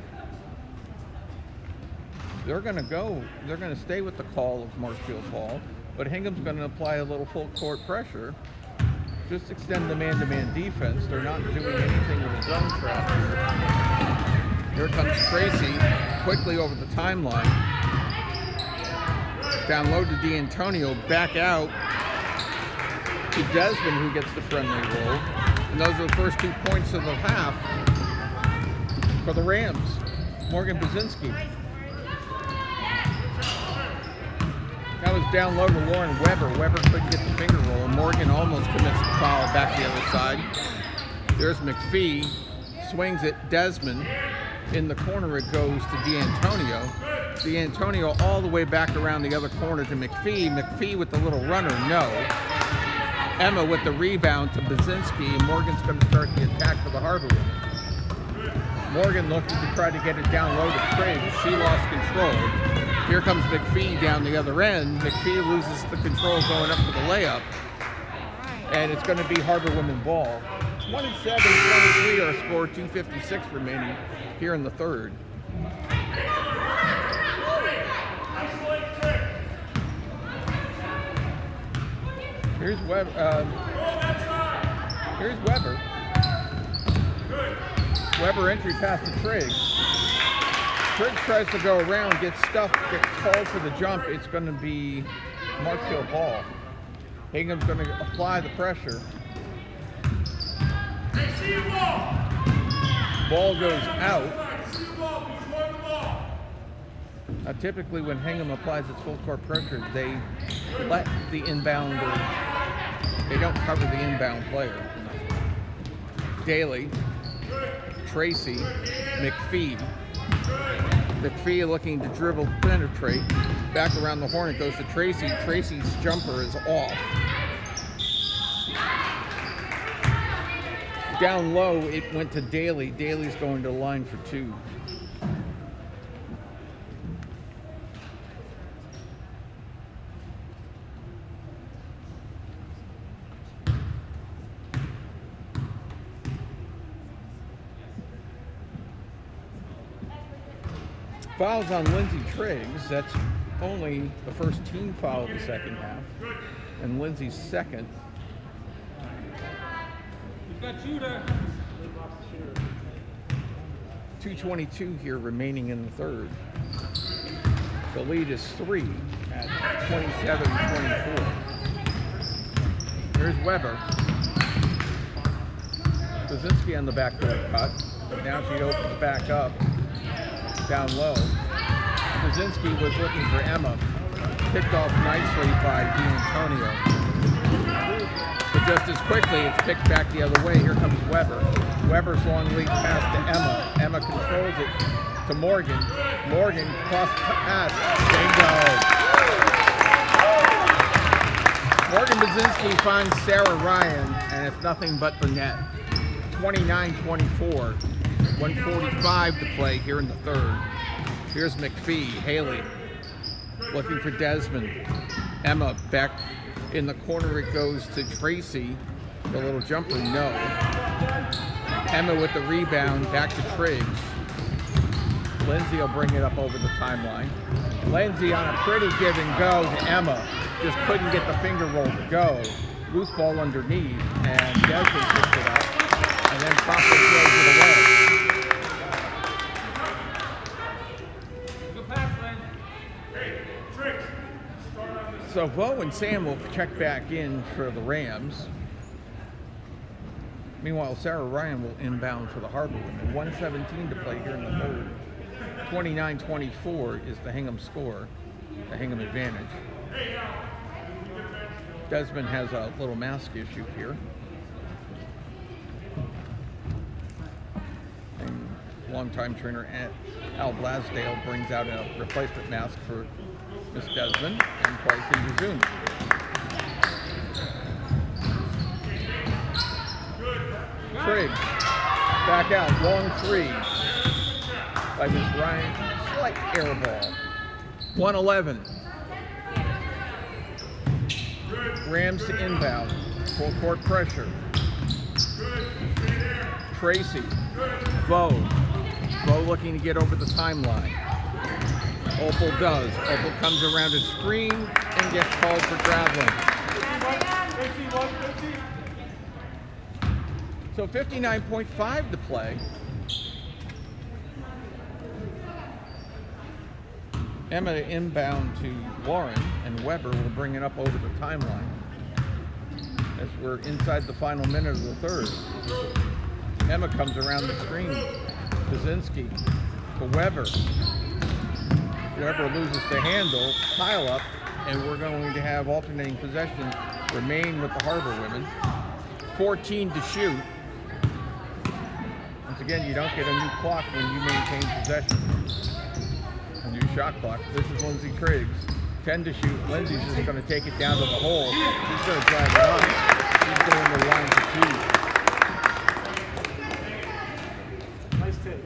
They're going to stay with the call of Marshfield ball, but Hingham's going to apply a little full court pressure. Just extend the man-to-man defense. They're not doing anything with a zone trap here. Here comes Tracy quickly over the timeline. Down low to D'Antonio, back out to Desmond, who gets the friendly roll. And those are the first 2 points of the half for the Rams. Morgan Baczynski. That was down low to Lauren Weber. Weber couldn't get the finger roll. Morgan almost commits the foul back the other side. There's McPhee. Swings it. Desmond. In the corner it goes to D'Antonio. D'Antonio all the way back around the other corner to McPhee. McPhee with the little runner, no. Emma with the rebound to Baczynski. Morgan's going to start the attack for the Harborwomen. Morgan looked to try to get it down low to Triggs. She lost control. Here comes McPhee down the other end. McPhee loses the control going up for the layup. And it's going to be Harborwomen ball. 27-23 our score, 2:56 remaining here in the third. Here's Weber. Weber entry pass to Triggs. Triggs tries to go around, gets stuffed, gets called for the jump. It's going to be Marshfield ball. Hingham's going to apply the pressure. Ball goes out. Now, typically when Hingham applies its full court pressure, they let the inbounder, they don't cover the inbound player. Daly, Tracy, McPhee. McPhee looking to dribble, penetrate. Back around the horn, it goes to Tracy. Tracy's jumper is off. Down low, it went to Daly. Daly's going to the line for two. Fouls on Lindsay Triggs. That's only the first team foul of the second half. And Lindsay's second. We've got you there. 2:22 here remaining in the third. The lead is 3 at 27-24. Here's Weber. Brzezinski on the backdoor cut. Now she opens back up. Down low. Brzezinski was looking for Emma. Picked off nicely by D'Antonio. But just as quickly, it's picked back the other way. Here comes Weber. Weber's long lead pass to Emma. Emma controls it to Morgan. Morgan cross pass. Bingo! Morgan Brzezinski finds Sarah Ryan, and it's nothing but the net. 29-24. 1:45 to play here in the third. Here's McPhee. Haley looking for Desmond. Emma back in the corner. It goes to Tracy. The little jumper, no. Emma with the rebound. Back to Triggs. Lindsay will bring it up over the timeline. Lindsay on a pretty give and go to Emma. Just couldn't get the finger roll to go. Loose ball underneath, and Desmond picks it up. And then promptly throws it away. So Vo and Sam will check back in for the Rams. Meanwhile, Sarah Ryan will inbound for the Harborwomen. 1:17 to play here in the third. 29-24 is the Hingham score, the Hingham advantage. Desmond has a little mask issue here. And longtime trainer Al Blasdale brings out a replacement mask for Miss Desmond, and play can resume. Triggs, back out, long three by Miss Ryan, slight air ball. 1:11. Rams to inbound, full court pressure. Tracy, Vo looking to get over the timeline. Opal does. Opal comes around a screen and gets called for traveling. So 59.5 to play. Emma inbound to Lauren, and Weber will bring it up over the timeline as we're inside the final minute of the third. Emma comes around the screen. Brzezinski to Weber. Weber loses the handle, pile up, and we're going to have alternating possession remain with the Harborwomen. 14 to shoot. Once again, you don't get a new clock when you maintain possession. A new shot clock. This is Lindsay Triggs. 10 to shoot. Lindsay's just going to take it down to the hole. She's going to drive it up. She's going to line for two. Nice take.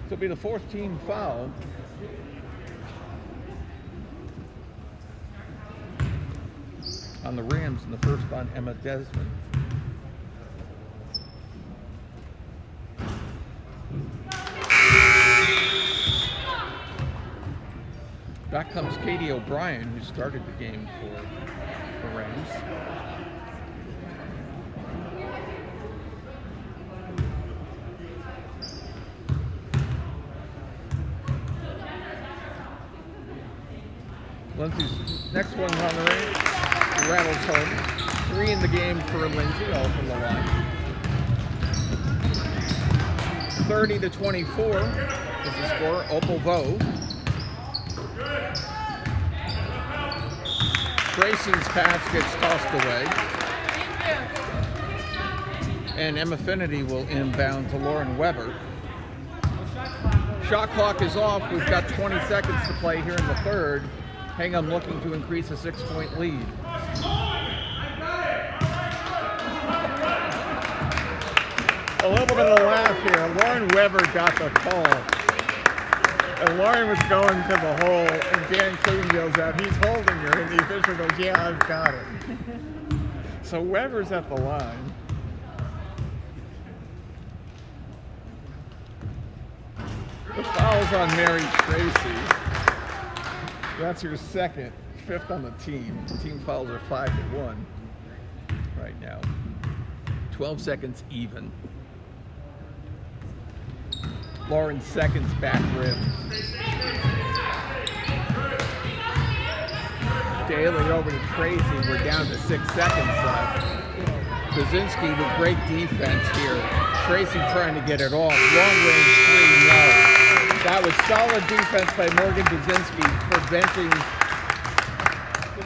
It'll be the fourth team foul. On the Rams, and the first on Emma Desmond. Back comes Katie O'Brien, who started the game for the Rams. Lindsay's next one's on the range. Rattles home. 3 in the game for Lindsay, all from the line. 30-24 is the score. Opal Vo. Tracy's pass gets tossed away. And Emma Finity will inbound to Lauren Weber. Shot clock is off. We've got 20 seconds to play here in the third. Hingham looking to increase a 6-point lead. A little bit of a laugh here. Lauren Weber got the call. And Lauren was going to the hole, and Dan Coon yells out, "He's holding her," and the official goes, "Yeah, I've got it." So Weber's at the line. The fouls on Mary Tracy. That's her second, 5th on the team. Team fouls are 5-1 right now. 12 seconds even. Lauren's second's back rim. Daly over to Tracy. We're down to 6 seconds left. Kaczynski with great defense here. Tracy trying to get it off. Long range 3, no. That was solid defense by Morgan Kaczynski, preventing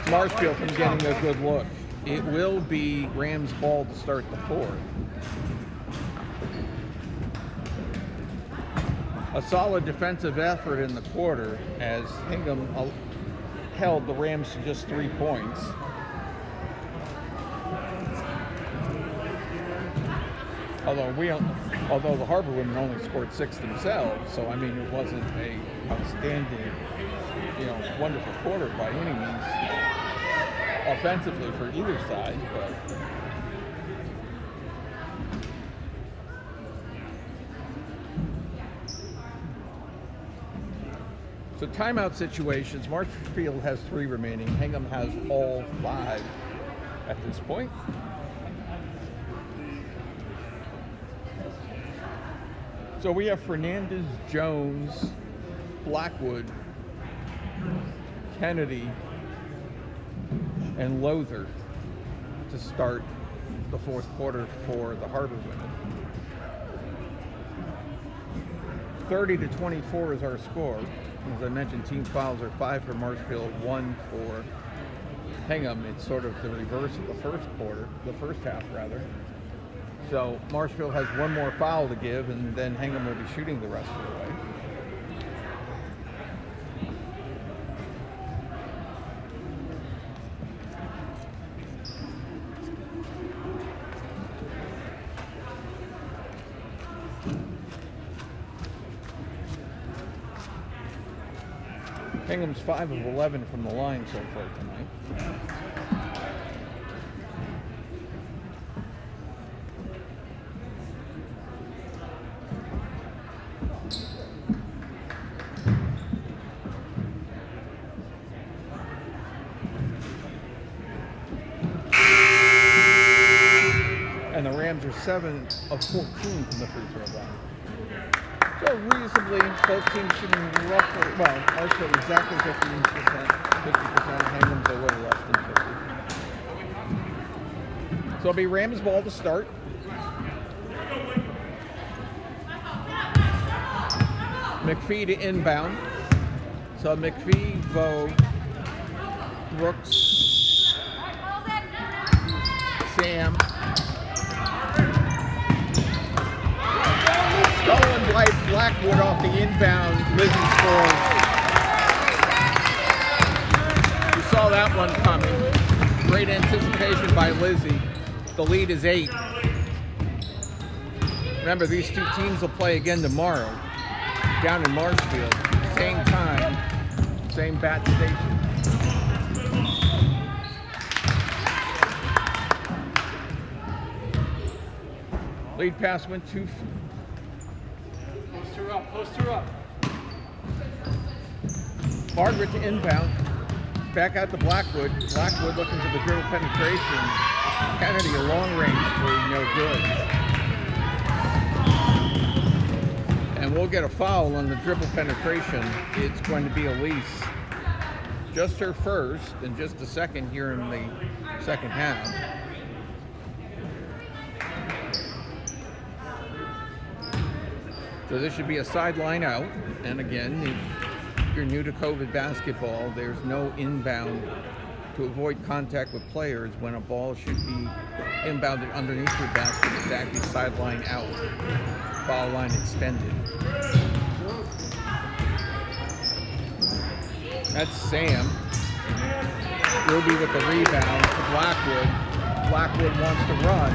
Marshfield from getting a good look. It will be Rams' ball to start the 4th. A solid defensive effort in the quarter as Hingham held the Rams to just 3 points. Although the Harborwomen only scored 6 themselves, so I mean it wasn't a outstanding, wonderful quarter by any means offensively for either side, but so timeout situations. Marshfield has 3 remaining. Hingham has all 5 at this point. So we have Fernandez, Jones, Blackwood, Kennedy, and Lothar to start the 4th quarter for the Harborwomen. 30-24 is our score. As I mentioned, team fouls are 5 for Marshfield, 1 for Hingham. It's sort of the reverse of the first half rather. So Marshfield has 1 more foul to give, and then Hingham will be shooting the rest of the way. Hingham's 5 of 11 from the line so far tonight. And the Rams are 7 of 14 from the free throw line. So reasonably, both teams shooting roughly, Marshfield exactly 50%, Hingham's a little less than 50. So it'll be Rams' ball to start. McPhee to inbound. So McPhee, Vo, Brooks, Sam, Stolen Blackwood off the inbound. Lizzie scores. You saw that one coming. Great anticipation by Lizzie. The lead is 8. Remember, these 2 teams will play again tomorrow down in Marshfield. Same time, same bat station. Lead pass went 2. Post her up. Margaret to inbound. Back out to Blackwood. Blackwood looking for the dribble penetration. Kennedy, a long range 3, no good. And we'll get a foul on the dribble penetration. It's going to be Elise. Just her first and just the second here in the second half. So this should be a sideline out. And again, if you're new to COVID basketball, there's no inbound to avoid contact with players. When a ball should be inbounded underneath your basket, it's actually sideline out. Foul line extended. That's Sam. Ruby with the rebound to Blackwood. Blackwood wants to run.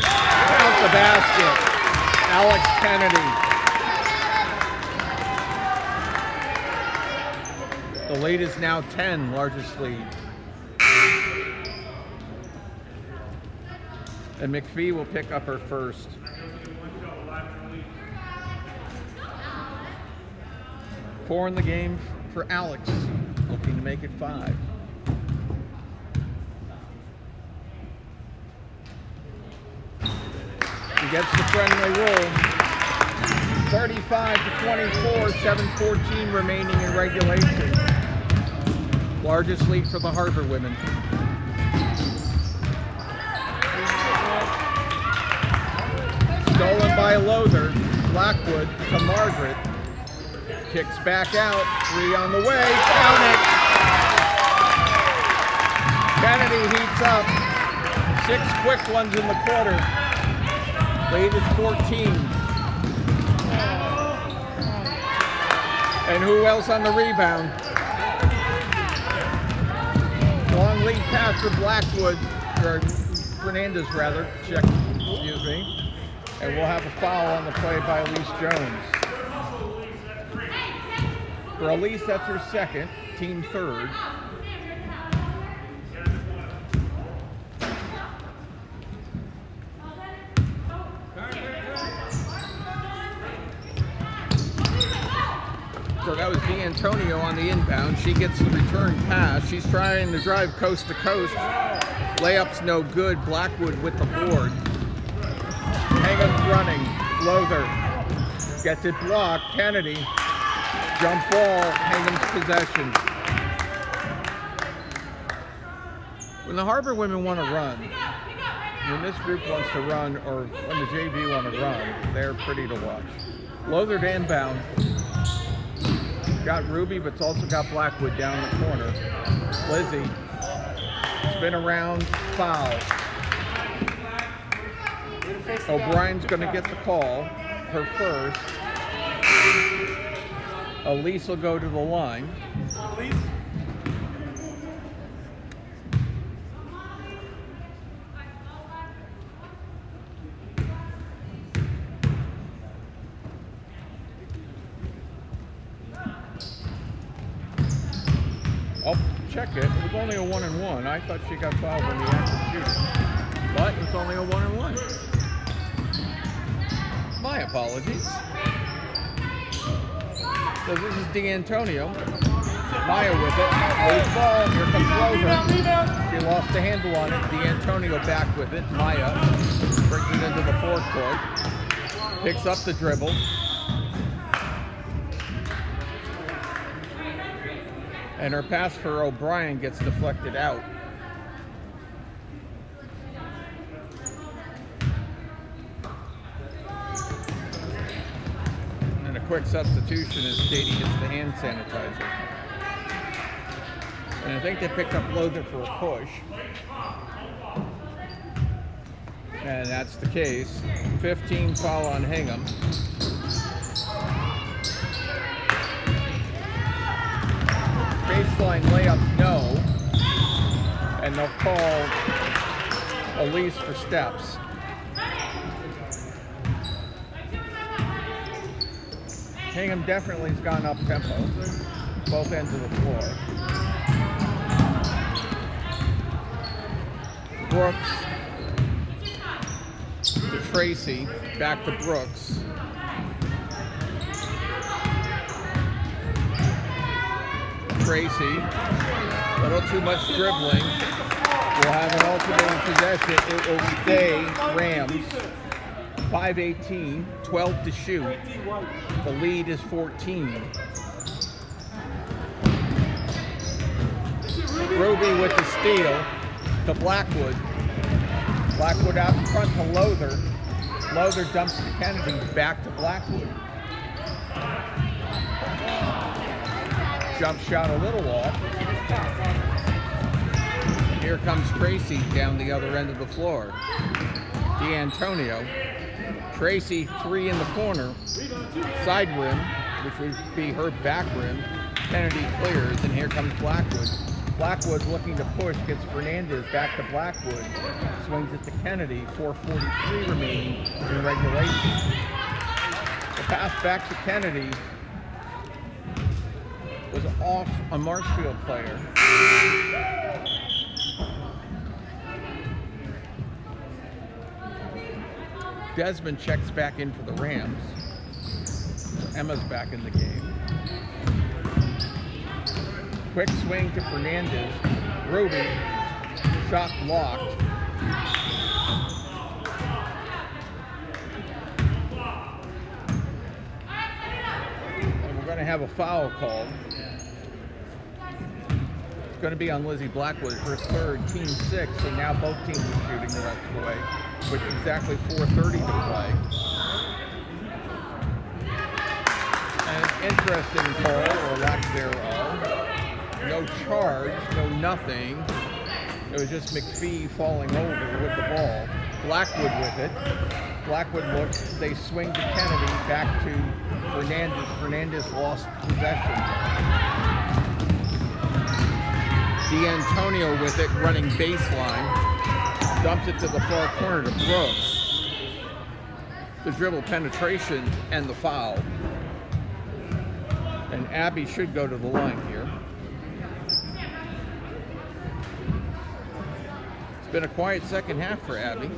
Out the basket. Alex Kennedy. The lead is now 10, largest lead. And McPhee will pick up her first. 4 in the game for Alex, looking to make it 5. He gets the friendly roll. 35-24, 7:14 remaining in regulation. Largest lead for the Harborwomen. Stolen by Lother. Blackwood to Margaret. Kicks back out. 3 on the way. Down it. Kennedy heats up. 6 quick ones in the quarter. Lead is 14. And who else on the rebound? Long lead pass for Blackwood, or Fernandez rather, excuse me. And we'll have a foul on the play by Elise Jones. For Elise, that's her second, team third. So that was D'Antonio on the inbound. She gets the return pass. She's trying to drive coast to coast. Layup's no good. Blackwood with the board. Hangham's running. Lother gets it blocked. Kennedy. Jump ball. Hangham's possession. When the Harborwomen want to run, when this group wants to run, or when the JV want to run, they're pretty to watch. Lother to inbound. Got Ruby, but it's also got Blackwood down the corner. Lizzie, spin around, foul. O'Brien's going to get the call, her first. Elise will go to the line. I'll check it. It was only a 1-and-1. I thought she got fouled when the active shooting. But it's only a 1-and-1. My apologies. So this is D'Antonio. Maya with it. Loose ball. Here comes Lother. She lost the handle on it. D'Antonio back with it. Maya brings it into the forecourt. Picks up the dribble. And her pass for O'Brien gets deflected out. And a quick substitution as Katie hits the hand sanitizer. And I think they picked up Lother for a push. And that's the case. 15 foul on Hingham. Baseline layup, no. And they'll call Elise for steps. Hingham definitely has gone up tempo, both ends of the floor. Brooks to Tracy, back to Brooks. Tracy, a little too much dribbling. We'll have an alternating possession. It will stay Rams. 5:18, 12 to shoot. The lead is 14. Ruby with the steal to Blackwood. Blackwood out in front to Lother. Lother dumps to Kennedy, back to Blackwood. Jump shot a little off. Here comes Tracy down the other end of the floor. D'Antonio. Tracy, 3 in the corner. Side rim, which would be her back rim. Kennedy clears, and here comes Blackwood. Blackwood looking to push, gets Fernandez back to Blackwood. Swings it to Kennedy, 4:43 remaining in regulation. The pass back to Kennedy was off a Marshfield player. Desmond checks back in for the Rams. Emma's back in the game. Quick swing to Fernandez. Ruby. Shot blocked. And we're going to have a foul called. It's going to be on Lizzie Blackwood, her third, team 6, and now both teams are shooting the rest of the way with exactly 4:30 to play. An interesting call, or lack thereof. No charge, no nothing. It was just McPhee falling over with the ball. Blackwood with it. Blackwood looks, they swing to Kennedy, back to Fernandez. Fernandez lost possession. D'Antonio with it, running baseline. Dumps it to the far corner to Brooks. The dribble penetration and the foul. And Abby should go to the line here. It's been a quiet second half for Abby.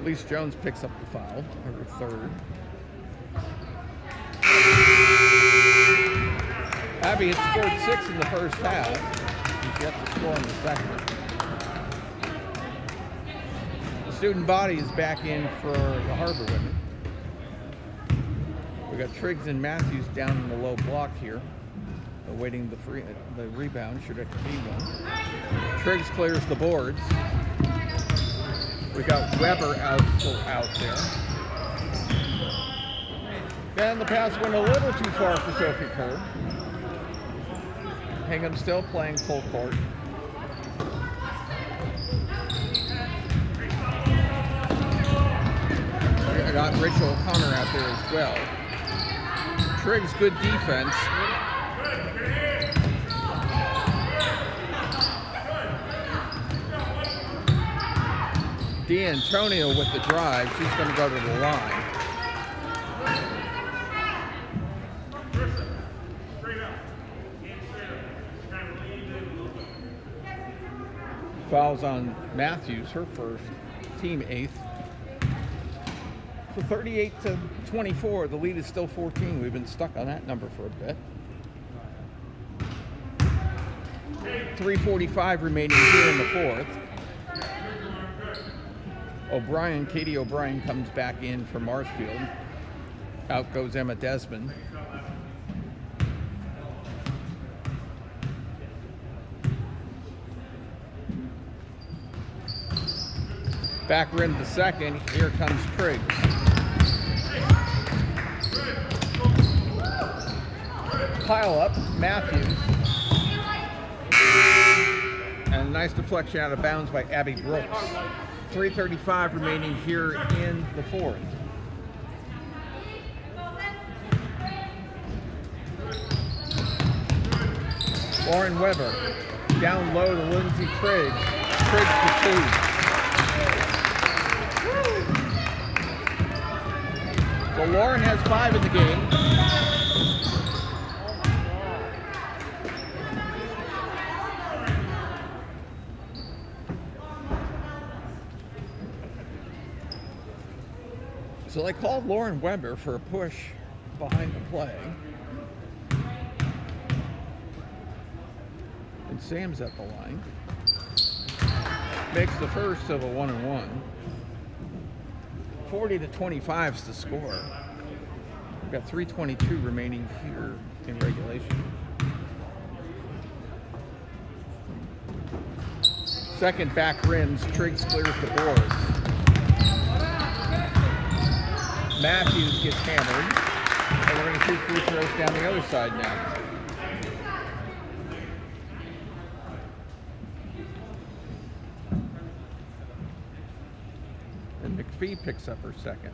Elise Jones picks up the foul, her third. Abby had scored 6 in the first half. She's yet to score in the second. The student body is back in for the Harborwomen. We got Triggs and Matthews down in the low block here, awaiting the rebound. Should it be one? Triggs clears the boards. We got Weber out there. And the pass went a little too far for Sophie Kerr. Hingham still playing full court. I got Rachel O'Connor out there as well. Triggs, good defense. D'Antonio with the drive. She's going to go to the line. Fouls on Matthews, her first, team 8th. So 38-24, the lead is still 14. We've been stuck on that number for a bit. 3:45 remaining here in the fourth. Katie O'Brien comes back in for Marshfield. Out goes Emma Desmond. Back rim to second. Here comes Triggs. Pile up, Matthews. And a nice deflection out of bounds by Abby Brooks. 3:35 remaining here in the fourth. Lauren Weber down low to Lindsay Triggs. Triggs to 2. So Lauren has 5 in the game. So they called Lauren Weber for a push behind the play. And Sam's at the line. Makes the first of a 1-and-1. 40-25 is the score. We've got 3:22 remaining here in regulation. Second back rims, Triggs clears the boards. Matthews gets hammered. And we're going to shoot free throws down the other side now. And McPhee picks up her second.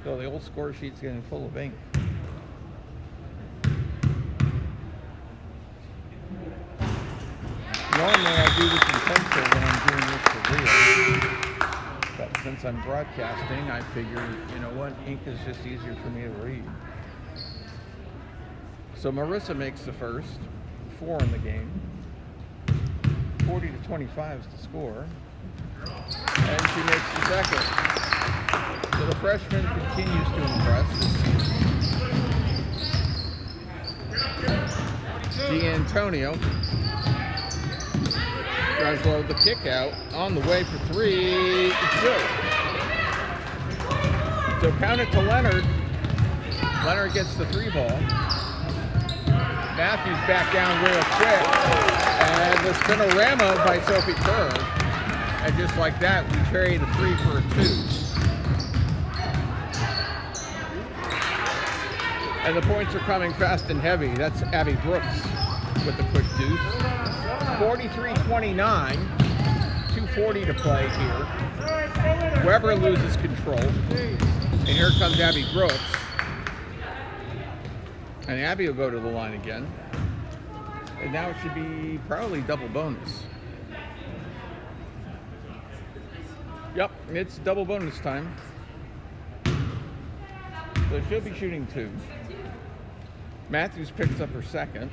So the old score sheet's getting full of ink. Normally I do this in pencil when I'm doing this for real. But since I'm broadcasting, I figure, you know what, ink is just easier for me to read. So Marissa makes the first, 4 in the game. 40-25 is the score. And she makes the second. So the freshman continues to impress this season. D'Antonio tries to load the kick out on the way for three. It's good. So count it to Leonard. Leonard gets the three ball. Matthews back down real quick. And the spinorama by Sophie Kerr. And just like that, we trade a 3 for a 2. And the points are coming fast and heavy. That's Abby Brooks with the quick deuce. 43-29. 2:40 to play here. Weber loses control. And here comes Abby Brooks. And Abby will go to the line again. And now it should be probably double bonus. Yep, it's double bonus time. So she'll be shooting 2. Matthews picks up her second.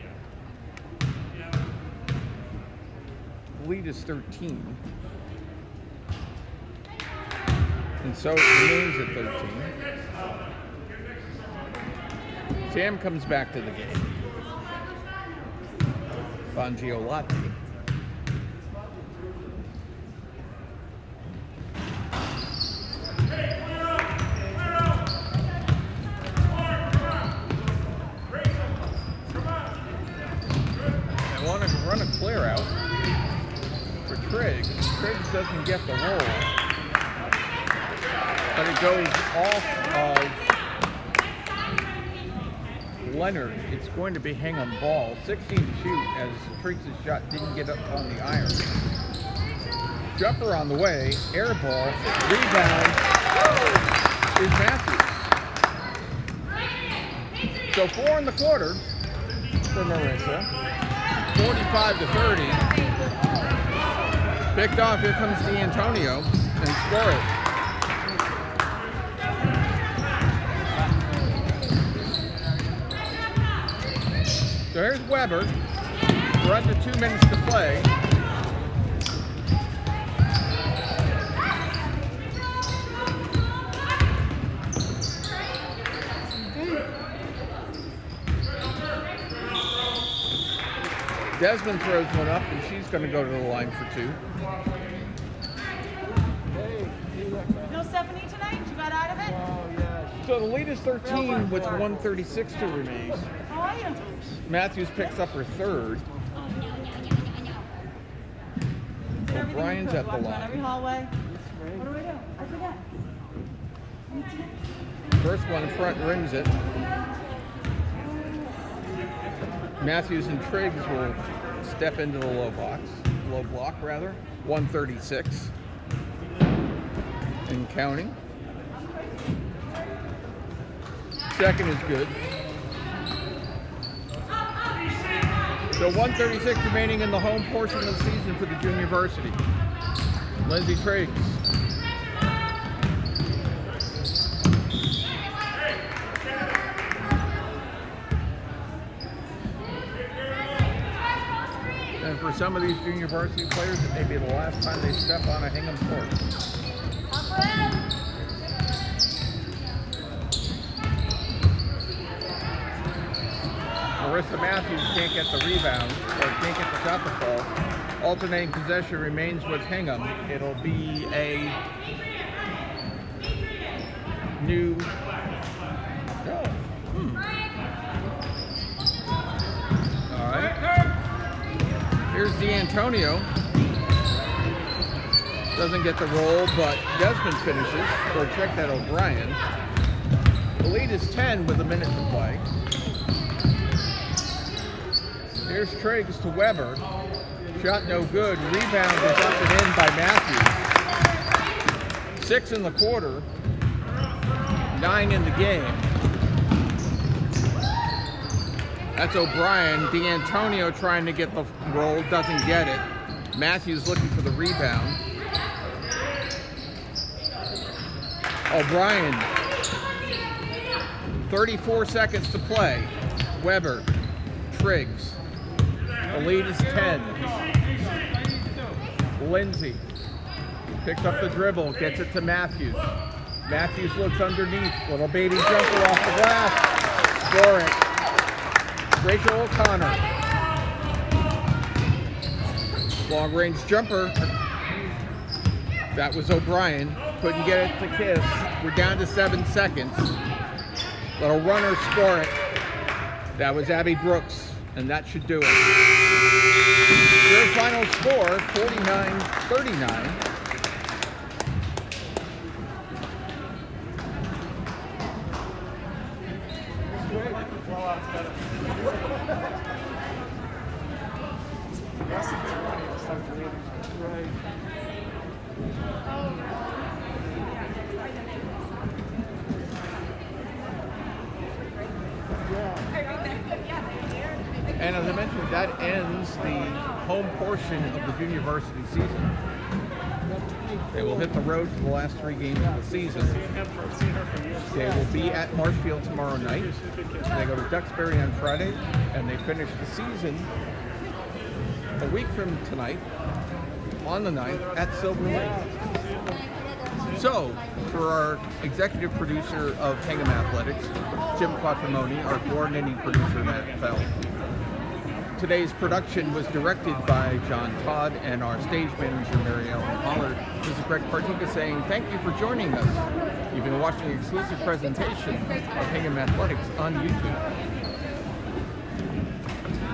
The lead is 13. And so it remains at 13. Sam comes back to the game. Bongiolati. I want to run a clear out for Triggs. Triggs doesn't get the roll, but it goes off of Leonard. It's going to be Hingham ball. 16 to shoot as Triggs' shot didn't get up on the iron. Jumper on the way. Air ball. Rebound is Matthews. So 4 in the quarter for Marissa. 45 to 30. Picked off. Here comes D'Antonio and score it. So here's Weber. We're under 2 minutes to play. Desmond throws one up, and she's going to go to the line for 2. No Stephanie tonight? You got out of it? So the lead is 13 with 1:36 to remain. How are you? Matthews picks up her third. O'Brien's at the Every line. hallway. What do we do? I forget. First one front rims it. Matthews and Triggs will step into the low block rather. 136 and counting. Second is good. So 136 remaining in the home portion of the season for the junior varsity. Lindsay Triggs. And for some of these junior varsity players, it may be the last time they step on a Hingham court. Marissa Matthews can't get the rebound, or can't get the shot to fall. Alternating possession remains with Hingham. It'll be a new... All right. Here's D'Antonio. Doesn't get the roll, but Desmond finishes for a check that O'Brien. The lead is 10 with a minute to play. Here's Triggs to Weber. Shot no good. Rebound is up and in by Matthews. 6 in the quarter. 9 in the game. That's O'Brien. D'Antonio trying to get the roll. Doesn't get it. Matthews looking for the rebound. O'Brien. 34 seconds to play. Weber. Triggs. The lead is 10. Lindsay picks up the dribble, gets it to Matthews. Matthews looks underneath. Little baby jumper off the glass. Score it. Rachel O'Connor. Long range jumper. That was O'Brien. Couldn't get it to Kiss. We're down to 7 seconds. Little runner score it. That was Abby Brooks, and that should do it. Your final score, 49-39. And as I mentioned, that ends the home portion of the junior varsity season. They will hit the road for the last 3 games of the season. They will be at Marshfield tomorrow night. They go to Duxbury on Friday, and they finish the season a week from tonight, on the 9th, at Silver Lake. So, for our executive producer of Hingham Athletics, Jim Quattromoni, our coordinating producer, Matt Fell. Today's production was directed by John Todd, and our stage manager, Mary Ellen Pollard. This is Greg Partika saying thank you for joining us. You've been watching an exclusive presentation of Hingham Athletics on YouTube.